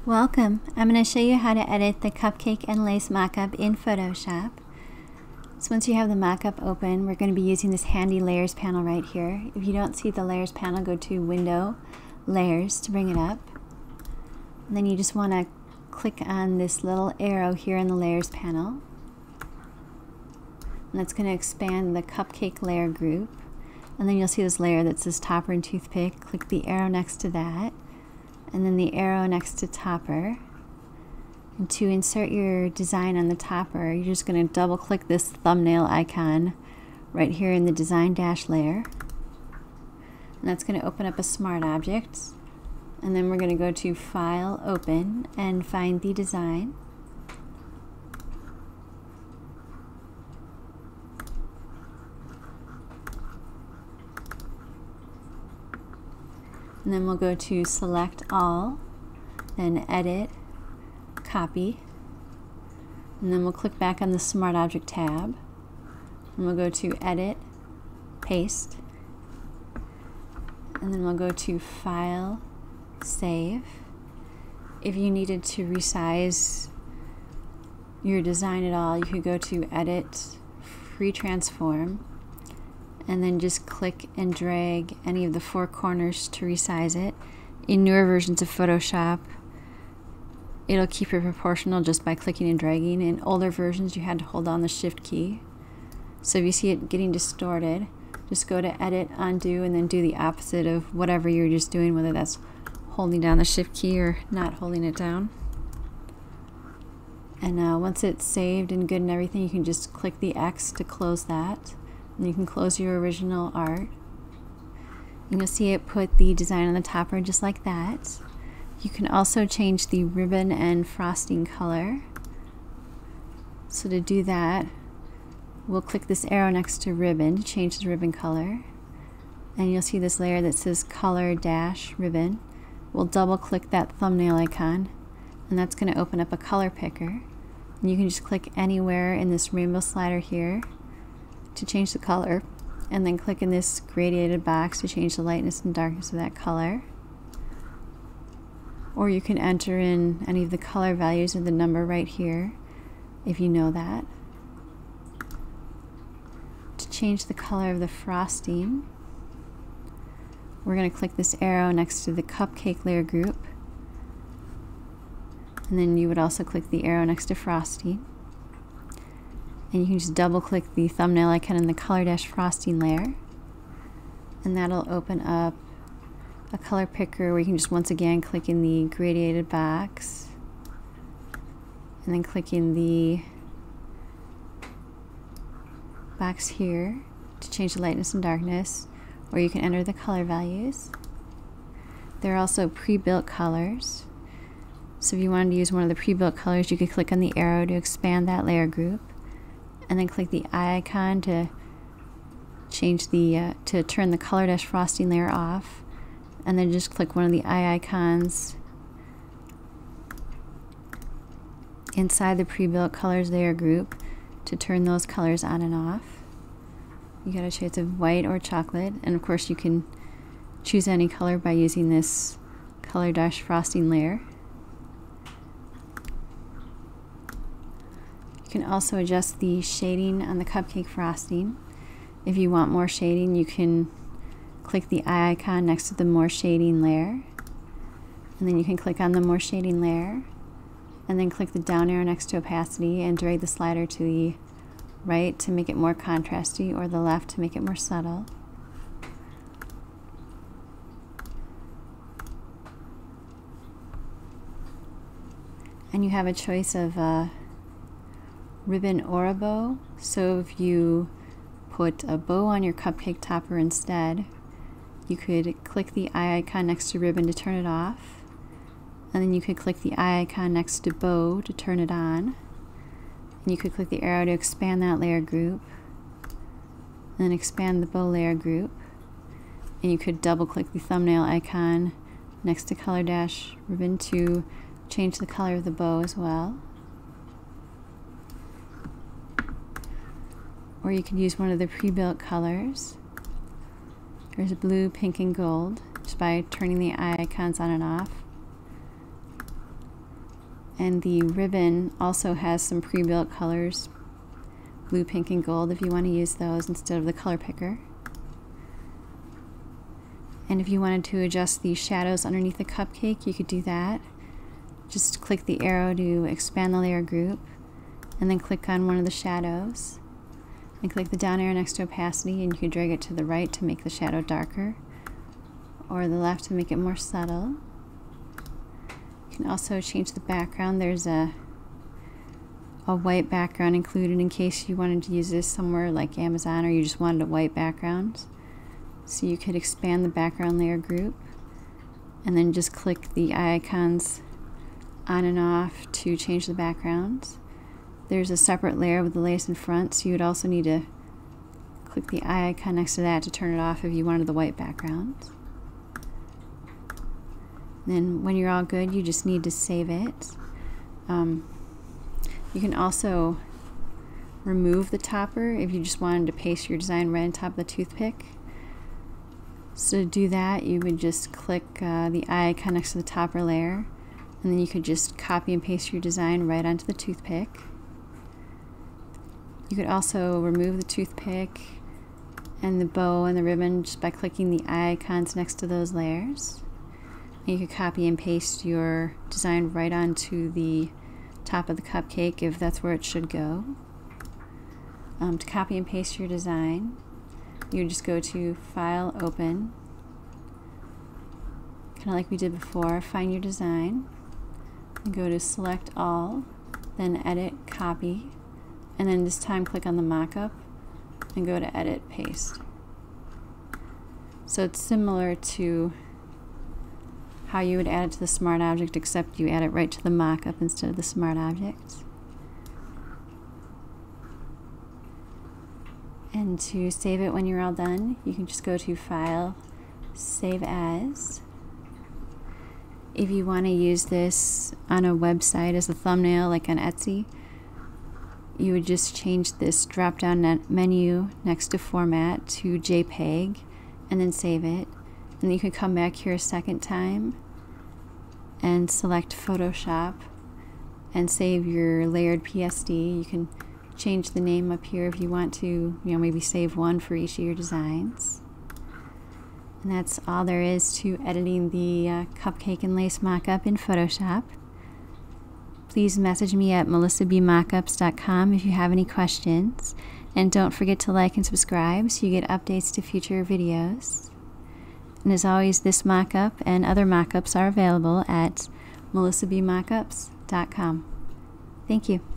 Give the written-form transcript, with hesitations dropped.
Welcome! I'm going to show you how to edit the cupcake and lace mockup in Photoshop. So once you have the mockup open, we're going to be using this handy layers panel right here. If you don't see the layers panel, go to Window, Layers to bring it up. And then you just want to click on this little arrow here in the layers panel. And that's going to expand the cupcake layer group. And then you'll see this layer that says Topper and Toothpick. Click the arrow next to that. And then the arrow next to Topper. And to insert your design on the topper, you're just going to double click this thumbnail icon right here in the design dash layer. And that's going to open up a smart object. And then we're going to go to File, Open, and find the design. And then we'll go to Select All, then Edit, Copy, and then we'll click back on the Smart Object tab, and we'll go to Edit, Paste, and then we'll go to File, Save. If you needed to resize your design at all, you could go to Edit, Free Transform, and then just click and drag any of the four corners to resize it. In newer versions of Photoshop, it'll keep it proportional just by clicking and dragging. In older versions, you had to hold down the Shift key. So if you see it getting distorted, just go to Edit, Undo, and then do the opposite of whatever you're just doing, whether that's holding down the Shift key or not holding it down. And once it's saved and good and everything, you can just click the X to close that. And you can close your original art. And you'll see it put the design on the topper just like that. You can also change the ribbon and frosting color. So to do that, we'll click this arrow next to ribbon to change the ribbon color. And you'll see this layer that says Color Dash Ribbon. We'll double click that thumbnail icon, and that's going to open up a color picker. And you can just click anywhere in this rainbow slider here to change the color, and then click in this gradiated box to change the lightness and darkness of that color. Or you can enter in any of the color values of the number right here if you know that. To change the color of the frosting, we're going to click this arrow next to the cupcake layer group, and then you would also click the arrow next to frosting. And you can just double click the thumbnail icon in the Color Dash Frosting layer, and that'll open up a color picker where you can just once again click in the gradiated box and then click in the box here to change the lightness and darkness, or you can enter the color values. There are also pre-built colors, so if you wanted to use one of the pre-built colors, you could click on the arrow to expand that layer group, and then click the eye icon to change the to turn the Color Dash Frosting layer off, and then just click one of the eye icons inside the pre-built colors layer group to turn those colors on and off. You got a choice of white or chocolate, and of course you can choose any color by using this Color Dash Frosting layer. You can also adjust the shading on the cupcake frosting. If you want more shading, you can click the eye icon next to the More Shading layer, and then you can click on the More Shading layer, and then click the down arrow next to opacity and drag the slider to the right to make it more contrasty, or the left to make it more subtle. And you have a choice of ribbon or a bow. So if you put a bow on your cupcake topper instead, you could click the eye icon next to ribbon to turn it off, and then you could click the eye icon next to bow to turn it on, and you could click the arrow to expand that layer group, and then expand the bow layer group, and you could double click the thumbnail icon next to Color Dash Ribbon to change the color of the bow as well. Or you could use one of the pre-built colors. There's blue, pink, and gold, just by turning the eye icons on and off. And the ribbon also has some pre-built colors, blue, pink, and gold, if you want to use those instead of the color picker. And if you wanted to adjust the shadows underneath the cupcake, you could do that. Just click the arrow to expand the layer group, and then click on one of the shadows, and click the down arrow next to opacity, and you can drag it to the right to make the shadow darker, or the left to make it more subtle. You can also change the background. There's a white background included in case you wanted to use this somewhere like Amazon, or you just wanted a white background. So you could expand the background layer group and then just click the eye icons on and off to change the background. There's a separate layer with the lace in front, so you would also need to click the eye icon next to that to turn it off if you wanted the white background. Then when you're all good, you just need to save it. You can also remove the topper if you just wanted to paste your design right on top of the toothpick. So to do that, you would just click the eye icon next to the topper layer, and then you could just copy and paste your design right onto the toothpick. You could also remove the toothpick and the bow and the ribbon just by clicking the eye icons next to those layers. And you could copy and paste your design right onto the top of the cupcake if that's where it should go. To copy and paste your design, you would just go to File, Open, kind of like we did before, find your design, and go to Select All, then Edit, Copy, and then this time click on the Mockup and go to Edit, Paste. So it's similar to how you would add it to the Smart Object, except you add it right to the Mockup instead of the Smart Object. And to save it when you're all done, you can just go to File, Save As. If you want to use this on a website as a thumbnail, like on Etsy, you would just change this drop-down menu next to Format to JPEG, and then save it. And then you can come back here a second time and select Photoshop and save your layered PSD. You can change the name up here if you want to, maybe save one for each of your designs. And that's all there is to editing the cupcake and lace mock-up in Photoshop. Please message me at melissabmockups.com if you have any questions. And don't forget to like and subscribe so you get updates to future videos. And as always, this mock-up and other mock-ups are available at melissabmockups.com. Thank you.